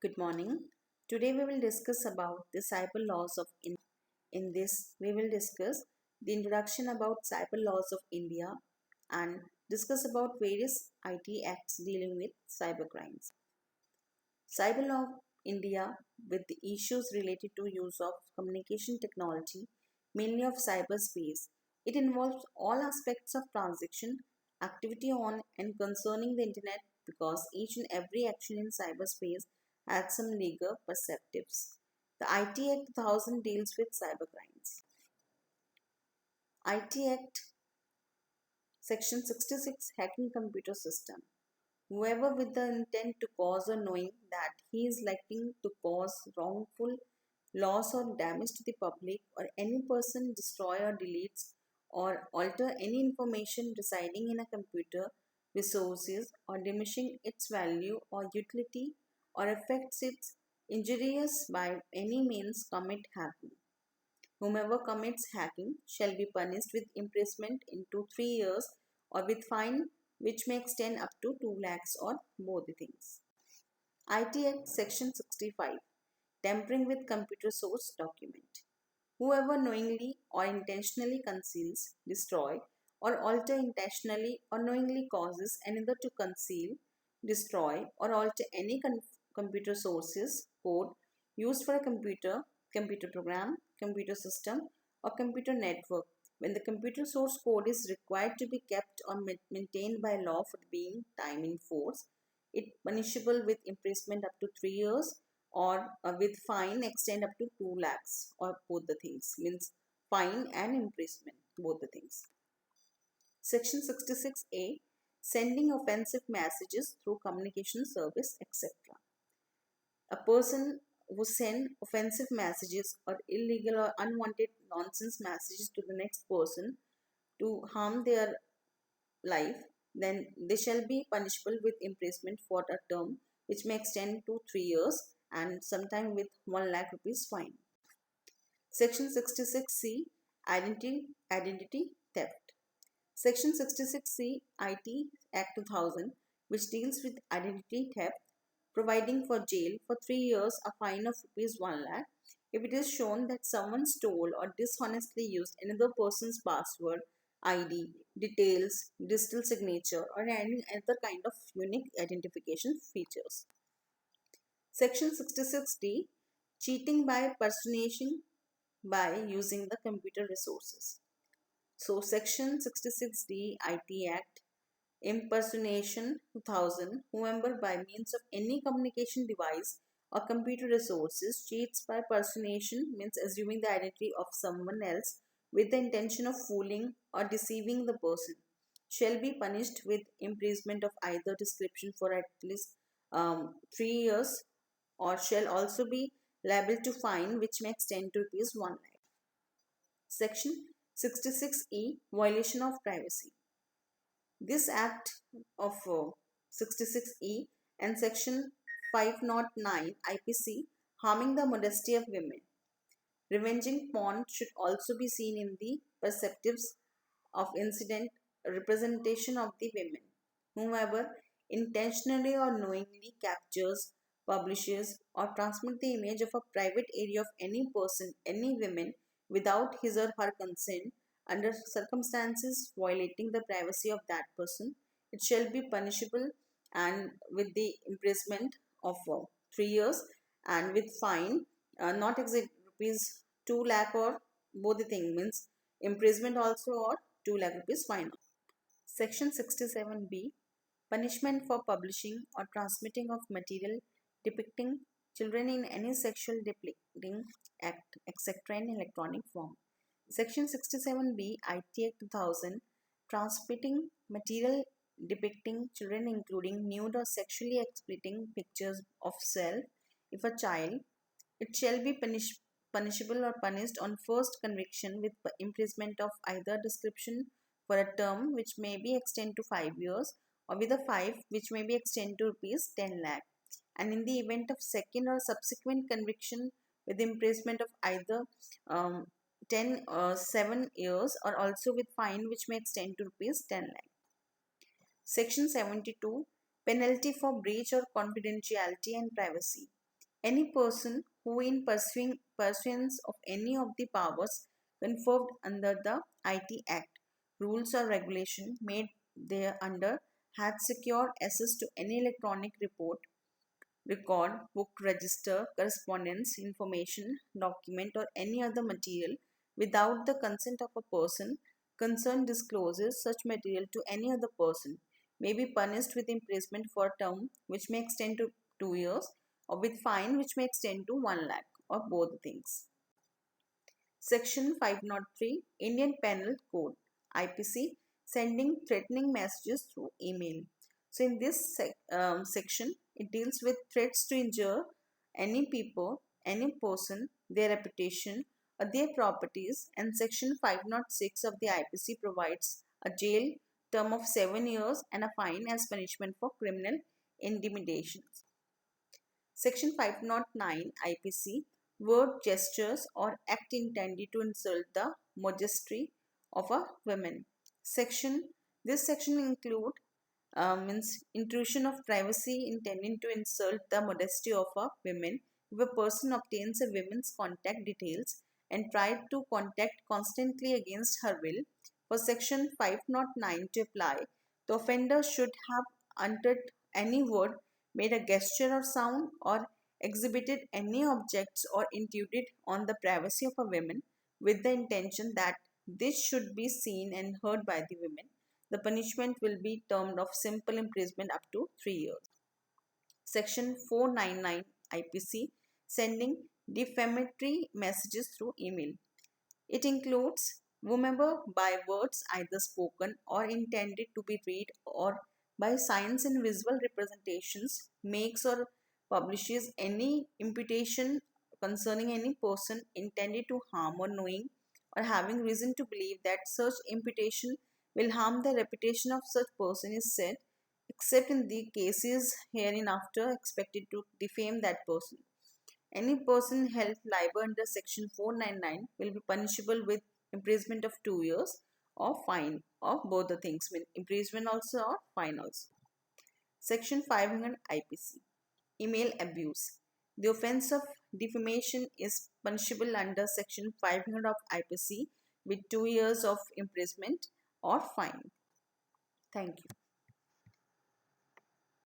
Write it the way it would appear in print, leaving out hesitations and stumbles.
Good morning. Today we will discuss about the cyber laws of India. In this, we will discuss the introduction about cyber laws of India and discuss about various IT acts dealing with cyber crimes. Cyber law of India with the issues related to use of communication technology, mainly of cyberspace. It involves all aspects of transaction, activity on and concerning the internet because each and every action in cyberspace has some legal perspectives. The IT Act 2000 deals with cyber crimes. IT Act Section 66 Hacking Computer System. Whoever with the intent to cause or knowing that he is likely to cause wrongful loss or damage to the public or any person destroy or deletes or alter any information residing in a computer resources or diminishing its value or utility or affects its injurious by any means commit hacking. Whomever commits hacking shall be punished with imprisonment into 3 years or with fine which may extend up to 2 lakhs or both the things. IT Act Section 65 Tampering with Computer Source Document. Whoever knowingly or intentionally conceals, destroy, or alter intentionally or knowingly causes another to conceal, destroy, or alter any computer sources, code used for a computer program, computer system, or computer network when the computer source code is required to be kept or maintained by law for being time in force, it punishable with imprisonment up to 3 years or with fine extend up to 2 lakhs or both the things means fine and imprisonment both the things. Section 66A Sending offensive messages through communication service etc. A person who send offensive messages or illegal or unwanted nonsense messages to the next person to harm their life, then they shall be punishable with imprisonment for a term which may extend to 3 years and sometime with 1 lakh rupees fine. Section 66C Identity Theft. Section 66C IT Act 2000 which deals with identity theft providing for jail for 3 years, a fine of rupees 1 lakh if it is shown that someone stole or dishonestly used another person's password, ID, details, digital signature or any other kind of unique identification features. Section 66D Cheating by personation by using the computer resources. So Section 66D IT Act Impersonation 2000 whoever by means of any communication device or computer resources cheats by personation means assuming the identity of someone else with the intention of fooling or deceiving the person shall be punished with imprisonment of either description for at least 3 years or shall also be liable to fine which may extend to rupees 1 lakh. Section 66E Violation of Privacy. This Act of 66E and Section 509 IPC harming the modesty of women. Revenging porn should also be seen in the perspectives of incident representation of the women. Whomever intentionally or knowingly captures, publishes, or transmits the image of a private area of any person, any woman, without his or her consent, under circumstances violating the privacy of that person, it shall be punishable and with the imprisonment of 3 years and with fine not exceed rupees 2 lakh or both the thing means imprisonment also or 2 lakh rupees fine. Section 67B Punishment for publishing or transmitting of material depicting children in any sexual depicting act etc. in electronic form. Section 67B IT Act 2000 Transmitting material depicting children including nude or sexually exploiting pictures of self if a child, it shall be punishable or punished on first conviction with imprisonment of either description for a term which may be extended to 5 years or with a 5 which may be extended to rupees 10 lakh and in the event of second or subsequent conviction with imprisonment of either 10 or 7 years or also with fine which may extend to rupees 10 lakh. Section 72 Penalty for breach of confidentiality and privacy. Any person who in pursuing pursuance of any of the powers conferred under the IT Act, rules or regulation made thereunder had secured access to any electronic report, record, book, register, correspondence, information, document, or any other material without the consent of a person concerned discloses such material to any other person may be punished with imprisonment for a term which may extend to 2 years or with fine which may extend to 1 lakh or both things. Section 503 Indian Penal Code IPC sending threatening messages through email. So in this section it deals with threats to injure any people, any person, their reputation or their properties, and section 506 of the IPC provides a jail term of 7 years and a fine as punishment for criminal intimidations. Section 509 IPC word, gestures or act intended to insult the modesty of a woman. This section include means intrusion of privacy intending to insult the modesty of a woman. If a person obtains a woman's contact details and tried to contact constantly against her will, for section 509 to apply, the offender should have uttered any word, made a gesture or sound, or exhibited any objects or intruded on the privacy of a woman with the intention that this should be seen and heard by the women. The punishment will be termed of simple imprisonment up to 3 years. Section 499 IPC sending defamatory messages through email. It includes whomever by words either spoken or intended to be read or by signs and visual representations makes or publishes any imputation concerning any person intended to harm or knowing or having reason to believe that such imputation will harm the reputation of such person is said, except in the cases hereinafter expected to defame that person. Any person held liable under section 499 will be punishable with imprisonment of 2 years or fine, or both the things, mean imprisonment also or fine also. Section 500 IPC Email abuse. The offense of defamation is punishable under section 500 of IPC with 2 years of imprisonment or fine. Thank you.